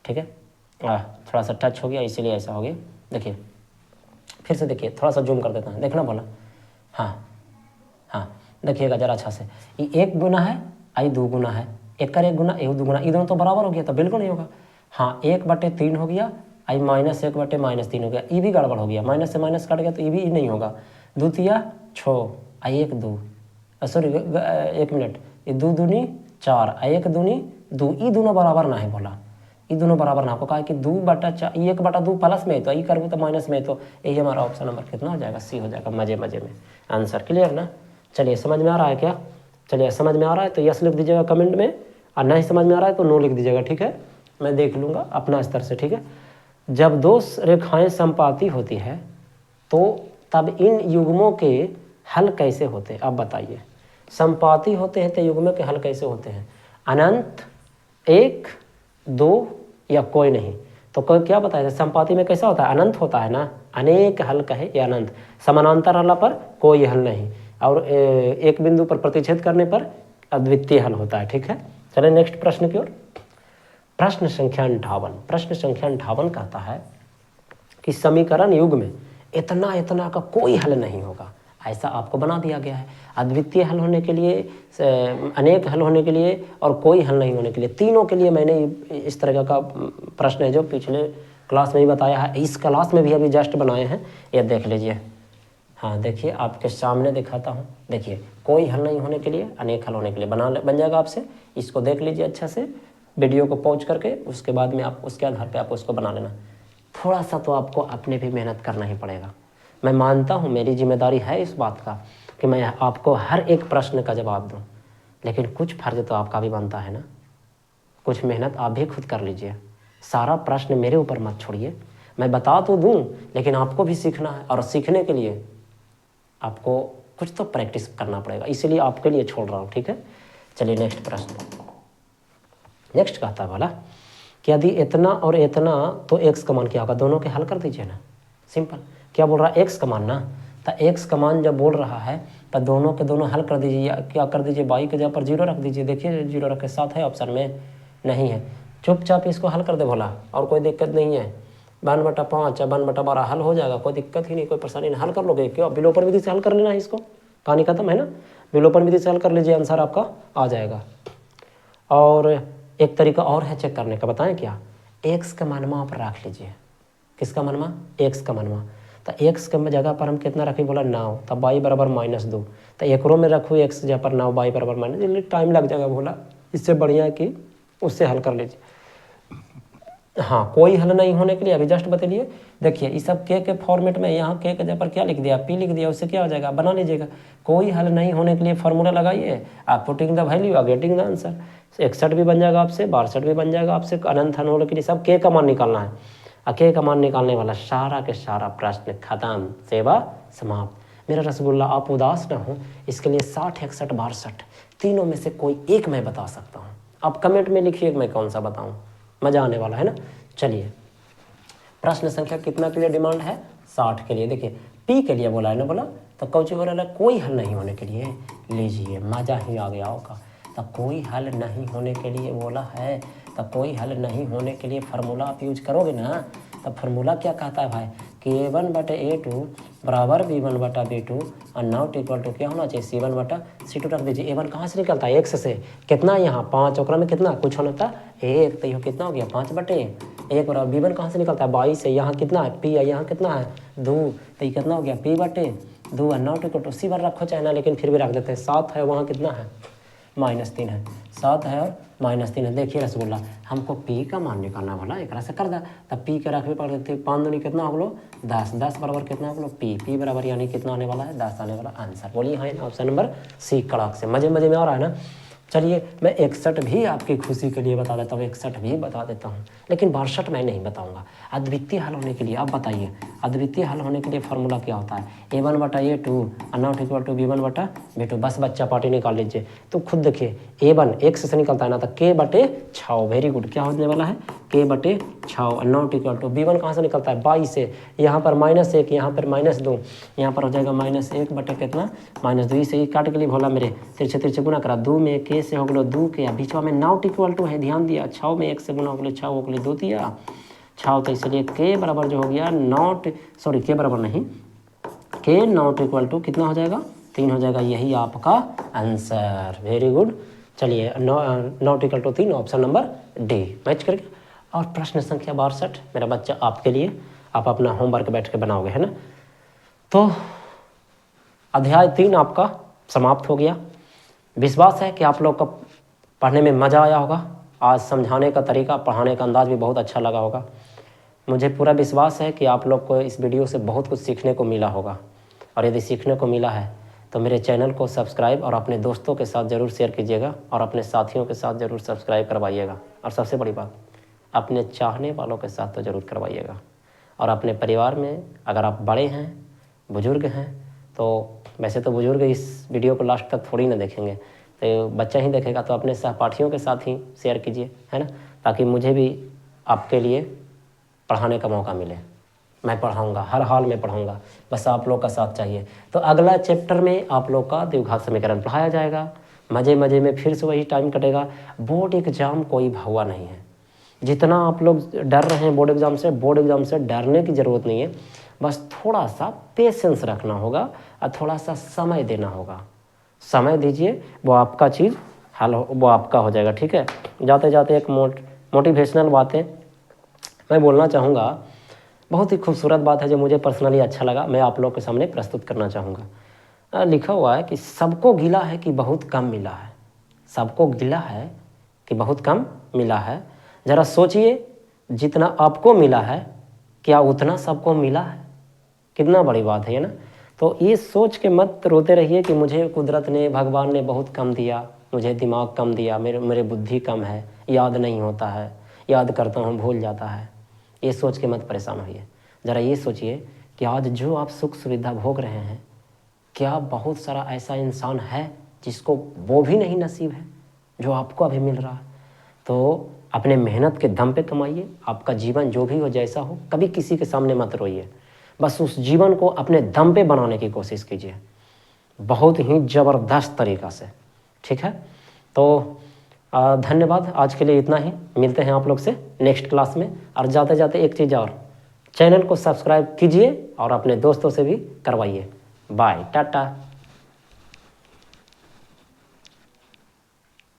[SPEAKER 1] ठीक है। थोड़ा सा टच हो गया इसीलिए ऐसा हो गया। देखिए फिर से देखिए, थोड़ा सा जूम कर देता हूँ, देखना बोला, हाँ हाँ देखिएगा जरा अच्छा से, ये एक गुना है, आई दो गुना है, एक कर एक गुना, ये दो गुना, ये दोनों तो बराबर हो गया, तो बिल्कुल नहीं होगा। हाँ 1/3 हो गया, आई -1/-3 हो गया, ये भी गड़बड़ हो गया, माइनस से माइनस कट गया तो ये भी नहीं होगा। द्वितीय 6, आई 1 2, सॉरी 1 मिनट, ये 2 दूनी 4, आई 1 दूनी 2, ये दोनों बराबर ना है बोला, ये दोनों बराबर ना आपको कहा कि 2/4, 1/2 प्लस में, तो ये करूँ तो माइनस में, तो यही हमारा ऑप्शन नंबर कितना हो जाएगा, सी हो जाएगा। मजे मजे में आंसर क्लियर ना? चलिए समझ में आ रहा है क्या? चलिए समझ में आ रहा है तो यस लिख दीजिएगा कमेंट में, और नहीं समझ में आ रहा है तो नो लिख दीजिएगा, ठीक है। मैं देख लूँगा अपना स्तर से, ठीक है। जब दो रेखाएं समपाती होती है तो तब इन युग्मों के हल कैसे होते हैं, अब बताइए। समपाती होते हैं तो युग्मों के हल कैसे होते हैं, अनंत, 1, 2 या कोई नहीं। तो कोई क्या बताया, समपाती में कैसा होता है, अनंत होता है ना, अनेक हल कहे या अनंत। समानांतर हल पर कोई हल नहीं, और एक बिंदु पर प्रतिच्छेद करने पर अद्वितीय हल होता है, ठीक है। चलिए नेक्स्ट प्रश्न की ओर। प्रश्न संख्या 58। प्रश्न संख्या 58 कहता है कि समीकरण युग्म में इतना का कोई हल नहीं होगा, ऐसा आपको बना दिया गया है। अद्वितीय हल होने के लिए, अनेक हल होने के लिए, और कोई हल नहीं होने के लिए, तीनों के लिए मैंने इस तरह का प्रश्न है जो पिछले क्लास में ही बताया है, इस क्लास में भी अभी जस्ट बनाए हैं, ये देख लीजिए। हाँ देखिए आपके सामने दिखाता हूँ, देखिए कोई हल नहीं होने के लिए, अनेक हल होने के लिए बन जाएगा आपसे। इसको देख लीजिए अच्छा से, वीडियो को पॉज करके, उसके बाद में आप उसके आधार पे आप उसको बना लेना। थोड़ा सा तो आपको अपने भी मेहनत करना ही पड़ेगा। मैं मानता हूँ मेरी जिम्मेदारी है इस बात का कि मैं आपको हर एक प्रश्न का जवाब दूँ, लेकिन कुछ फर्ज तो आपका भी बनता है ना, कुछ मेहनत आप भी खुद कर लीजिए। सारा प्रश्न मेरे ऊपर मत छोड़िए, मैं बता तो दूँ लेकिन आपको भी सीखना है, और सीखने के लिए आपको कुछ तो प्रैक्टिस करना पड़ेगा, इसीलिए आपके लिए छोड़ रहा हूँ, ठीक है। चलिए नेक्स्ट प्रश्न। नेक्स्ट कहता है वाला कि यदि इतना और इतना तो एक्स का मान क्या होगा, दोनों के हल कर दीजिए ना, सिंपल। क्या बोल रहा है, एक्स का मान ना, तो एक्स का मान जब बोल रहा है तो दोनों के दोनों हल कर दीजिए। क्या कर दीजिए, बाई के जगह पर 0 रख दीजिए। देखिए 0 रखे, साथ है ऑप्शन में, नहीं है, चुपचाप इसको हल कर दे भोला, और कोई दिक्कत नहीं है। 1/5 या 1/12 हल हो जाएगा, कोई दिक्कत ही नहीं, कोई परेशानी नहीं, हल कर लोगे। क्यों, विलोपन विधि से हल कर लेना है इसको, कहानी खत्म है ना। विलोपन विधि से हल कर लीजिए, आंसर आपका आ जाएगा। और एक तरीका और है चेक करने का, बताएं क्या, एक्स का मानमा आप रख लीजिए। किसका मानमा, एक्स का मानमा। तो एक्स के जगह पर हम कितना रखें, बोला 9, तब y बराबर -2, तो एकरों में रखूँ एक्स जगह पर 9, y बराबर -, टाइम लग जाएगा बोला, इससे बढ़िया कि उससे हल कर लीजिए। हाँ कोई हल नहीं होने के लिए अभी जस्ट बता लिए, देखिए इस सब के फॉर्मेट में, यहाँ के जगह पर क्या लिख दिया, पी लिख दिया, उससे क्या हो जाएगा, बना लीजिएगा। कोई हल नहीं होने के लिए फार्मूला लगाइए, आप putting the value are getting the answer. 61 भी बन जाएगा आपसे, 62 भी बन जाएगा आपसे। अनंत हल होने के लिए सब के का मान निकालना है, और के का मान निकालने वाला सारा के सारा प्रश्न खत्म, सेवा समाप्त। मेरा रसगुल्ला आप उदास ना हो, इसके लिए 60, 61, 62 तीनों में से कोई एक मैं बता सकता हूँ। आप कमेंट में लिखिए मैं कौन सा बताऊँ, मज़ा आने वाला है ना। चलिए प्रश्न संख्या कितना के लिए डिमांड है? 60 के लिए। देखिए पी के लिए बोला है ना, बोला तो कौची हो रहा है, कोई हल नहीं होने के लिए। लीजिए मजा ही आ गया होगा। तो कोई हल नहीं होने के लिए बोला है, तो कोई हल नहीं होने के लिए फार्मूला आप यूज करोगे ना। तो फार्मूला क्या कहता है भाई कि A1/A2 बराबर B1 बटा B2 और नॉट इक्वल टू क्या होना चाहिए C1 बटा C2 रख दीजिए। A1 कहाँ से निकलता है? X से। कितना यहाँ 5, ओकरा में कितना कुछ होना था 1, तो यह कितना हो गया 5/1 बराबर B1 कहाँ से निकलता है 22 से। यहाँ कितना है P है, यहाँ कितना है 2, तो ये कितना हो गया P/2 और नॉट इक्वल टू C1 रखो चाहे ना, लेकिन फिर भी रख देते हैं। 7 है, वहाँ कितना है -3 है। 7 है और -3 है। देखिए रसगुल्ला हमको पी का मान निकालना बोला, एक से कर दा, तब पी के रखने पड़ देते। 5 दूनी कितना हो गलो 10, 10 बराबर कितना हो गलो पी बराबर यानी कितना आने वाला है 10 आने वाला आंसर। बोलिए हाँ, ऑप्शन नंबर सी कड़क से। मजे मजे में आ रहा है ना। चलिए मैं 61 भी आपकी खुशी के लिए बता देता हूँ, 61 भी बता देता हूँ, लेकिन 62 मैं नहीं बताऊँगा। अद्वितीय हल होने के लिए आप बताइए, अद्वितीय हल होने के लिए फार्मूला क्या होता है? A1/A2 not equal to B1/B2। बस बच्चा पार्टी निकाल लीजिए। तो खुद देखिए A1 X से निकलता है ना, तो K/6। वेरी गुड, क्या होने वाला है K/6 not equal to B1 कहाँ से निकलता है 22 से। यहाँ पर -1, यहाँ पर -2, यहाँ पर हो जाएगा -1 बटे कितना -2 से ही काट के लिए भोला मेरे तिरछे तिरछे गुना करा। 2 में K से हो गलो 2 के, बीचवा में नॉट इक्वल टू है, ध्यान दिया। 6 में 1 से गुना हो गलो 6 हो गलो 2 दिया 6, तो इसलिए K बराबर जो हो गया K बराबर नहीं, K नॉट इक्वल टू कितना हो जाएगा 3 हो जाएगा। यही आपका आंसर। Very good. चलिए not equal to 3, option number D match करके। और प्रश्न संख्या 62 मेरा बच्चा आपके लिए, आप अपना होमवर्क बैठ के बनाओगे, है ना। तो अध्याय 3 आपका समाप्त हो गया। विश्वास है कि आप लोग का पढ़ने में मज़ा आया होगा। आज समझाने का तरीका, पढ़ाने का अंदाज भी बहुत अच्छा लगा होगा। मुझे पूरा विश्वास है कि आप लोग को इस वीडियो से बहुत कुछ सीखने को मिला होगा। और यदि सीखने को मिला है तो मेरे चैनल को सब्सक्राइब और अपने दोस्तों के साथ ज़रूर शेयर कीजिएगा और अपने साथियों के साथ ज़रूर सब्सक्राइब करवाइएगा। और सबसे बड़ी बात, अपने चाहने वालों के साथ तो ज़रूर करवाइएगा। और अपने परिवार में अगर आप बड़े हैं, बुज़ुर्ग हैं, तो वैसे तो बुज़ुर्ग इस वीडियो को लास्ट तक थोड़ी ना देखेंगे, तो बच्चा ही देखेगा, तो अपने सहपाठियों के साथ ही शेयर कीजिए, है ना, ताकि मुझे भी आपके लिए पढ़ाने का मौका मिले। मैं पढ़ाऊँगा, हर हाल में पढ़ाऊँगा, बस आप लोग का साथ चाहिए। तो अगला चैप्टर में आप लोग का द्विघात समीकरण पढ़ाया जाएगा। मज़े मज़े में फिर से वही टाइम कटेगा। बोर्ड एग्ज़ाम कोई भौवा नहीं है। जितना आप लोग डर रहे हैं बोर्ड एग्ज़ाम से डरने की ज़रूरत नहीं है। बस थोड़ा सा पेशेंस रखना होगा और थोड़ा सा समय देना होगा। समय दीजिए, वो आपका चीज़ हल वो आपका हो जाएगा। ठीक है। जाते जाते एक मोटिवेशनल बातें मैं बोलना चाहूँगा। बहुत ही खूबसूरत बात है जो मुझे पर्सनली अच्छा लगा, मैं आप लोग के सामने प्रस्तुत करना चाहूँगा। लिखा हुआ है कि सबको गिला है कि बहुत कम मिला है। सबको गिला है कि बहुत कम मिला है। ज़रा सोचिए, जितना आपको मिला है क्या उतना सबको मिला है? कितना बड़ी बात है ये ना। तो ये सोच के मत रोते रहिए कि मुझे कुदरत ने, भगवान ने बहुत कम दिया, मुझे दिमाग कम दिया, मेरे बुद्धि कम है, याद नहीं होता है, याद करता हूँ भूल जाता है। ये सोच के मत परेशान होइए। ज़रा ये सोचिए कि आज जो आप सुख सुविधा भोग रहे हैं, क्या बहुत सारा ऐसा इंसान है जिसको वो भी नहीं नसीब है जो आपको अभी मिल रहा है। तो अपने मेहनत के दम पे कमाइए। आपका जीवन जो भी हो, जैसा हो, कभी किसी के सामने मत रोइए। बस उस जीवन को अपने दम पे बनाने की कोशिश कीजिए, बहुत ही ज़बरदस्त तरीक़ा से। ठीक है। तो धन्यवाद, आज के लिए इतना ही। मिलते हैं आप लोग से नेक्स्ट क्लास में। और जाते जाते एक चीज़ और, चैनल को सब्सक्राइब कीजिए और अपने दोस्तों से भी करवाइए। बाय, टाटा।